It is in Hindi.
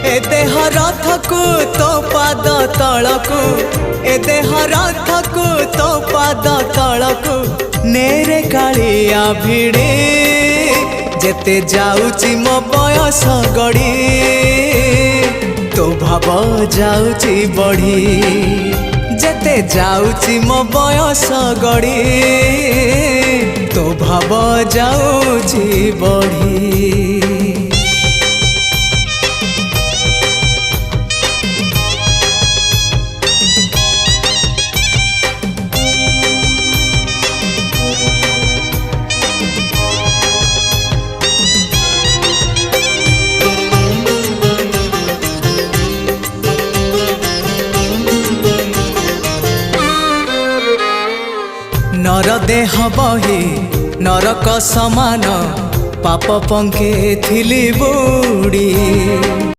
ए देह रथकु तो पाद तलकु ए देह रथकु तो पाद तलकु नेरे कालिया भिड़े जेते जाउची मो बयस गड़ी तो भाव जाउची बढ़ी जेते जाउची मो बयस गड़ी तो भाव जाउची बढ़ी। नर देह बही नरक समान पाप पंखे थिली बुड़ी।